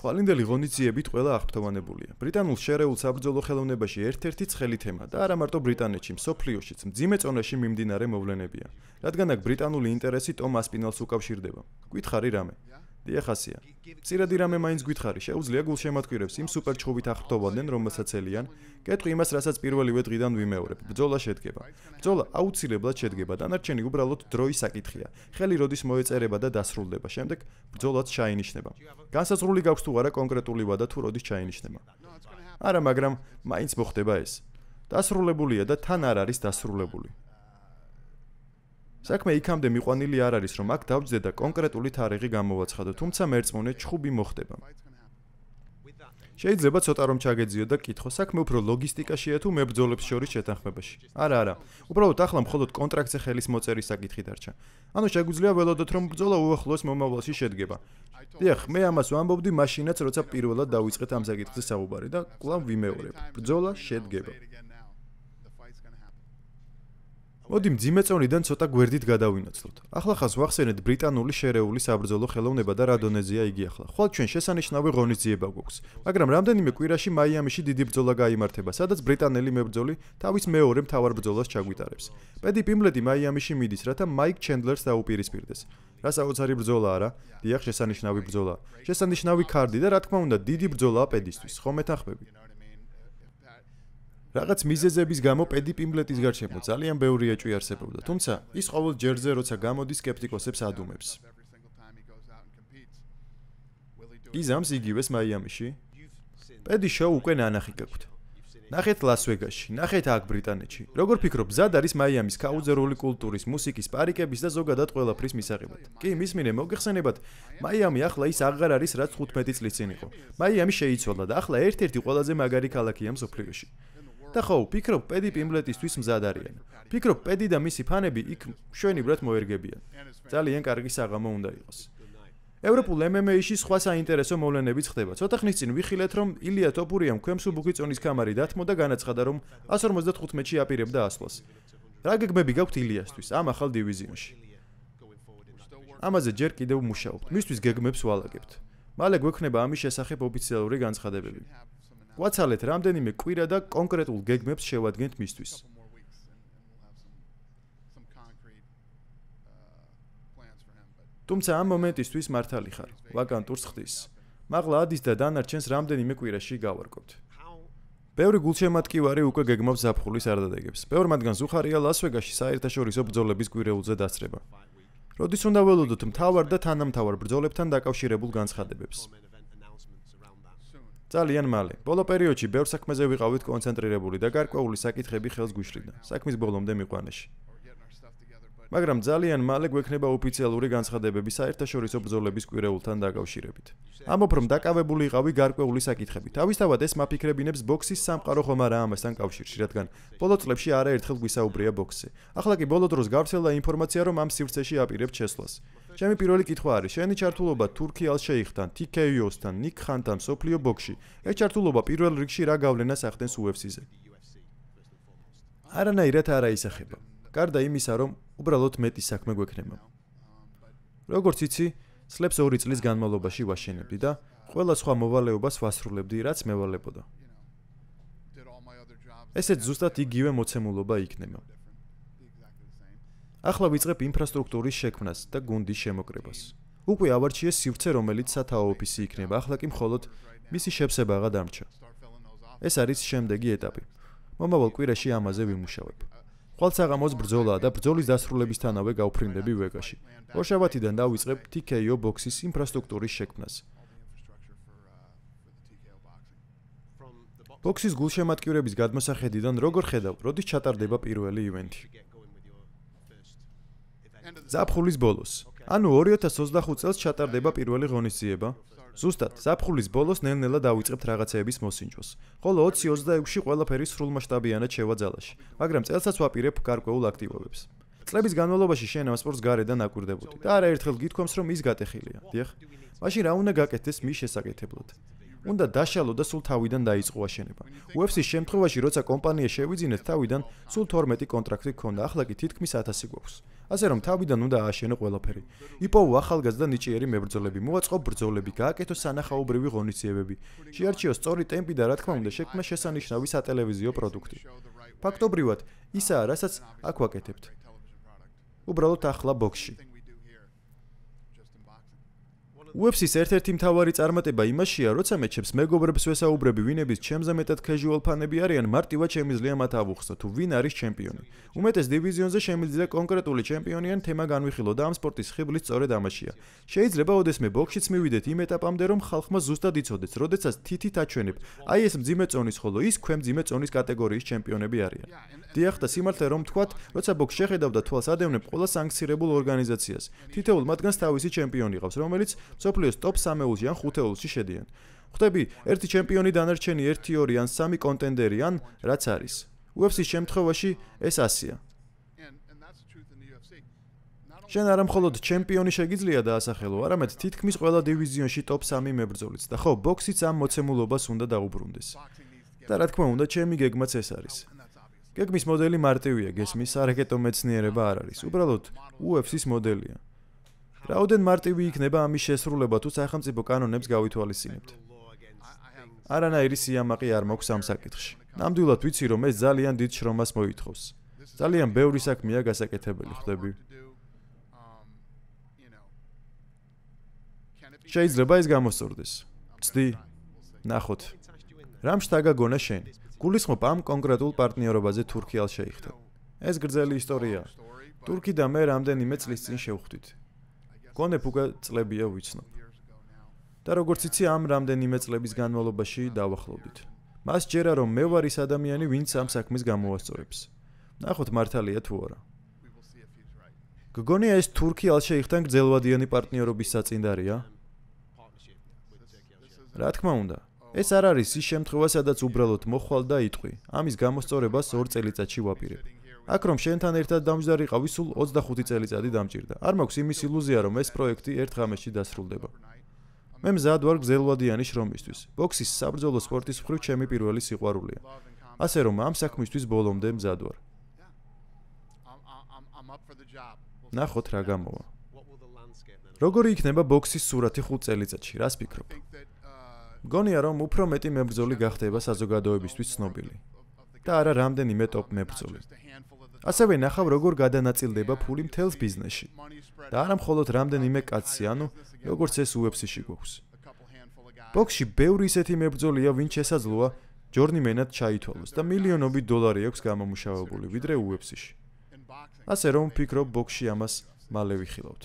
ხვალინდელი ღონისძიებით ყველა აღფრთოვანებულია. ბრიტანულ შერეულ საბრძოლო ხელოვნებაში ერთ-ერთი ცხელი თემა და არა მარტო ბრიტანეთში, მსოფლიოშიც მძიმე წონაში მიმდინარე მოვლენებია. რადგან აქ ბრიტანული ინტერესი ტომ ასპინალს უკავშირდება. გითხარი რამე? დიახ, ასია. მცირედი რამე მაინც გითხარი, შეუძლია გულშემატკივრებს იმ სუპერჩხუბით აღფრთოვადნენ, რომელსაც ელიან. კეთრი იმას, რასაც პირველივე დღიდან ვიმეორებ. ბრძოლა შედგება. ბრძოლა აუცილებლად შედგება, დანარჩენი უბრალოდ დროის საკითხია. ხელი როდის მოეწერება და დასრულდება. შემდეგ ბრძოლაც ჩაინიშნება. განსაზღვრული გაქვს თუ არა კონკრეტული ვადა თუ როდის ჩაინიშნება. არა, მაგრამ მაინც მოხდება ეს. დასრულებულია და თან არ არის დასრულებული. საქმე იქამდე მიყვანილი არ არის, რომ აქ დავჯდე და კონკრეტული თარიღი გამოვაცხადო, თუმცა მერწმუნე ჩხუბი მოხდება. შეიძლება ცოტა რომ ჩაგეძიო და კითხო, საქმე უფრო ლოგისტიკაშია თუ მებრძოლებს შორის შეთანხმებაში. არა, უბრალოდ ახლა მხოლოდ კონტრაქტზე ხელის მოწერის საკითხი დარჩა. ანუ შეგვიძლია ველოდოთ, რომ ბრძოლა უახლოეს მომავალში შედგება. დიახ, მე ამას ვამბობდი მაშინაც, როცა პირველად დავიწყეთ ამ საკითხზე საუბარი და კვლავ ვიმეორებ. ბრძოლა შედგება. მოდი მძიმე წონიდან ცოტა გვერდით გადავინაცვლოთ. ახლა ხას ვახსენეთ ბრიტანული შერეული საბრძოლო ხელოვნება და რა დონეზეა იგი ახლა. ხვალ ჩვენ შესანიშნავი ღონისძიება გვაქვს, მაგრამ რამდენიმე კვირაში მაიამიში დიდი ბრძოლა გაიმართება, სადაც ბრიტანელი მებრძოლი თავის მეორე მთავარ ბრძოლას ჩაგვიტარებს. პედი პიმბლეტი მაიამიში მიდის, რათა მაიკ ჩენდლერს დაუპირისპირდეს. რა საოცარი ბრძოლა არა? დიახ, შესანიშნავი ბრძოლა. შესანიშნავი ქარდი და რა თქმა უნდა, დიდი ბრძოლაა პედისთვის. ხომ მეთანხმები? რაღაც მიზეზების გამო პედი პიმბლეტის გარშემო ძალიან ბევრი ეჭვი არსებობდა, თუმცა ის ყოველ ჯერზე როცა გამოდის სკეპტიკოსებს ადუმებს. იზამს იგივეს მაიამიში. პედი შოუ უკვე ნანახი გაქვთ. ნახეთ ლას-ვეგასში, ნახეთ აქ ბრიტანეთში. როგორ ფიქრობ, მზად არის მაიამის კაუზერული კულტურის, მუსიკის, პარიკების და ზოგადად ყველაფრის მისაღებად? კი, მისმინე, მოგეხსენებათ, მაიამი ახლა ის აღარ არის, რაც 15 წლის წინ იყო. მაიამი შეიცვალა და ახლა ერთ-ერთი ყველაზე მაგარი ქალაქია მსოფლიოში. და ხო, ფიქრობ, პედი პიმბლეტისთვის მზად არიან. ფიქრობ, პედი და მისი ფანები იქ მშვენივრად მოერგებიან. ძალიან კარგი საღამო უნდა იყოს. ევროპულ MMA-ში სხვა საინტერესო მოვლენებიც ხდება. ცოტა ხნის წინ ვიხილეთ, რომ ილია ტოპურიამ ქვემსუბუქი წონის კამარი დათმო და განაცხადა, რომ 155-ში აპირებდა ასვლას. რა გეგმები გაქვთ ილიასთვის ამ ახალ დივიზიონში? ამაზე ჯერ კიდევ ვმუშაობთ. მისთვის გეგმებს ვალაგებთ. მალე გვექნება ამის შესახებ ოფიციალური განცხადებები. ვაცალეთ რამდენიმე კვირა და კონკრეტულ გეგმებს შევადგენთ მისთვის. თუმცა ამ მომენტისთვის მართალი ხარ, ვაკანტურს ხდის. მაღლა ადის და დანარჩენს რამდენიმე კვირაში გავარკვევთ. ბევრი გულშემატკივარი უკვე გეგმავს ზაფხულის არ დადეგებს. ბევრ მათგანს უხარია ლას-ვეგასში საერთაშორისო ბრძოლების კვირეულზე დასწრება. როდის უნდა ველოდოთ მთავარ და თანამთავარ ბრძოლებთან დაკავშირებულ განცხადებებს? ძალიან მალე. ბოლო პერიოდში ბევრ საქმეზე ვიყავით კონცენტრირებული და გარკვეული საკითხები ხელს გვიშლიდა. საქმის ბოლომდე მიყვანაში. მაგრამ ძალიან მალე გვექნება ოფიციალური განცხადებები საერთაშორისო ბრძოლების კვირეულთან დაკავშირებით. ამბობ, რომ დაკავებული იყავი გარკვეული საკითხებით. თავისთავად ეს მაფიქრებინებს ბოქსის სამყარო ხომ არა ამასთან კავშირში, რადგან ბოლო წლებში არაერთხელ გვისაუბრია ბოქსზე. ახლა კი ბოლო დროს გავრცელდა ინფორმაცია, რომ ამ სივრცეში აპირებთ შესვლას. ჩემი პირველი კითხვა არის, შენი ჩართულობა თურქი ალ-შეიხთან, TKO-სთან, ნიკ ხანთან, სოფლიო ბოქსში. ეს ჩართულობა პირველ რიგში რა გავლენას ახდენს UFC-ზე? არანაირად არ აისახება. გარდა იმისა, რომ უბრალოდ მეტი საქმე გვექნება. როგორც იცი, სლებს 2 წლის განმავლობაში ვაშენებდი და ყველა სხვა მოვალეობას ვასრულებდი, რაც მევალებოდა. ესეც ზუსტად იგივე მოცემულობა იქნება. ახლა ვიწყებ ინფრასტრუქტურის შექმნას და გუნდის შემოკრებას. უკვე ავარჩიეს სივრცე, რომელიც სათაო ოფისი იქნება, ახლა კი მხოლოდ მისი შევსებაღა დამრჩა. ეს არის შემდეგი ეტაპი. მომავალ კვირაში ამაზე ვიმუშავებ. ხვალსაღამოს ბრძოლაა და ბრძოლის დასრულებისთანავე გავფრინდები ვეგაში. ორშაბათიდან დავიწყებ TKO ბოქსის ინფრასტრუქტურის შექმნას. ბოქსის გულშემატკივრების გადმოსახედიდან როგორ ხედავ, როდის ჩატარდება პირველი ივენთი? ზაფხულის ბოლოს. ანუ 2025 წელს ჩატარდება პირველი ღონისძიება. ზუსტად, ზაფხულის ბოლოს ნელ-ნელა დავიწყებთ რაღაცეების მოსინჯვას. ხოლო 2026-ში ყველაფერი სრულმასშტაბიანად შევა ძალაში, მაგრამ წელსაც ვაპირებ გარკვეულ აქტივობებს. წლების განმავლობაში შენ ამ სპორტს გარედან აკვირდებოდი და არაერთხელ გითქვამს, რომ ის გატეხილია. დიახ, მაშინ რა უნდა გაკეთდეს მის შესაკეთებლად? უნდა დაშალო და სულ თავიდან დაიწყო აშენება. UFC-ის შემთხვევაში, როცა კომპანია შევიძინეთ თავიდან, სულ 12 კონტრაქტი ჰქონდა, ახლა კი თითქმის 1000 გვაქვს. ასე რომ თავიდან უნდა ააშენო ყველაფერი. იპოვო ახალგაზრდა ნიჭიერი მებრძოლები, მოაწყო ბრძოლები, გააკეთო სანახაობრივი ღონისძიებები, შეარჩიო სწორი ტემპი და რა თქმა უნდა, შექმნა შესანიშნავი სატელევიზიო პროდუქტი. ფაქტობრივად, ისაა, რასაც აქ ვაკეთებთ. უბრალოდ ახლა ბოქსში. UFC-ის ერთ-ერთი მთავარი წარმატება იმაშია, როცა მე ჩემს მეგობრებს ვესაუბრები, ვინების ჩემზე მეტად casual ფანები არიან, მარტივად შემიძლია მათ ავუხსნათ, თუ ვინ არის ჩემპიონი. უმეტეს დივიზიონზე შემიძლია კონკრეტული ჩემპიონი ან თემა განვიხილო და ამ სპორტის ხიბლის სწორედ ამაშია. შეიძლება ოდესმე ბოქსშიც მივიდეთ იმ ეტაპამდე, რომ ხალხმა ზუსტად იცოდეს, როდესაც თითით აჩვენებ, აი ეს მძიმე წონის, ხოლო ის ქვემძიმე წონის კატეგორიის ჩემპიონები არიან. დიახ და სიმართლე რომ თქვათ, როცა ბოქს შეხედავ და თვალს ადევნებ ყველა სანქცირებულ ორგანიზაციას. თითოეულ მათგანს თავისი ჩემპიონი ყავს, რომელიც მსოფლიოს ტოპ 3-ში ან 5-ში შედიან. ხვდები, ერთი ჩემპიონი დანარჩენი 1-2 ან 3 კონტენდერი ან რაც არის. UFC-ის შემთხვევაში ეს ასია. შენ არა მხოლოდ ჩემპიონი შეგიძლია დაასახელო, არამედ თითქმის ყველა დივიზიონში ტოპ 3 მებრძოლიც და ხო, ბოქსიც ამ მოცემულობას უნდა დაუბრუნდეს. და რა თქმა უნდა, ჩემი გეგმაც ეს არის. გეგმის მოდელი მარტივია, გესმის, არაკეტო მეცნიერება არ არის, უბრალოდ UFC-ის მოდელია. რაოდენ მარტივი იქნება ამის შესრულება, თუ სახელმწიფო კანონებს გავითვალისწინებთ. არანაირი სიამაყე არ მაქვს ამ საკითხში. ნამდვილად ვიცი, რომ ეს ძალიან დიდ შრომას მოითხოვს. ძალიან ბევრი საქმეა გასაკეთებელი, ხვდები. შეიძლება ეს გამოსწორდეს. ცდი, ნახოთ. რამ შთაგაგონა შენ? გულისხმობ ამ კონკრეტულ პარტნიორობაზე თურქი ალ-შეიხთან. ეს გრძელი ისტორიაა. თურქი და მე რამდენიმე წლის წინ შევხვდით. გონებ უკვე წლებია ვიცნობ. და როგორც იცი, ამ რამდენიმე წლების განმავლობაში დავახლოვდით. მას ჯერა რომ მე ვარ ის ადამიანი, ვინც ამ საქმის გამოასწორებს. ნახოთ მართალია თუ არა. გგონია ეს თურქი ალ-შეიხთან გრძელვადიანი პარტნიორობის საწინდარია? რა თქმა უნდა. ეს არ არის ის შემთხვევა, სადაც უბრალოდ მოხვალ და იტყვი. ამის გამოსწორებას 2 წელიწადში ვაპირებ. აქ რომ შენთან ერთად დამჯდარიყავი, სულ 25 წელიწადი დამჭირდა. არ მაქვს იმის ილუზია, რომ ეს პროექტი ერთ ღამეში დასრულდება. მე მზად ვარ გრძელვადიანი შრომისთვის. ბოქსის საბრძოლო სპორტის მხრივ ჩემი პირველი სიყვარულია. ასე რომ ამ საქმისთვის ბოლომდე მზად ვარ. ნახოთ რა გამოვა. როგორი იქნება ბოქსის სურათი 5 წელიწადში, რას ფიქრობ? გონია რომ უფრო მეტი მებრძოლი გახდება საზოგადოებისთვის ცნობილი. და არა რამდენიმე ტოპ მებრძოლი. ასევე ნახავ როგორ გადანაწილდება ფული მთელს ბიზნესში. და არა მხოლოდ რამდენიმე კაცი, ანუ როგორც ეს UFC-ში გვაქვს. ბოქსში ბევრი ისეთი მებრძოლია, ვინც შესაძლოა ჯორნიმენად ჩაითვალოს და მილიონობით დოლარი აქვს გამომუშავებული, ვიდრე UFC-ში. ასე რომ ვფიქრობ ბოქსში ამას მალე ვიხილავთ.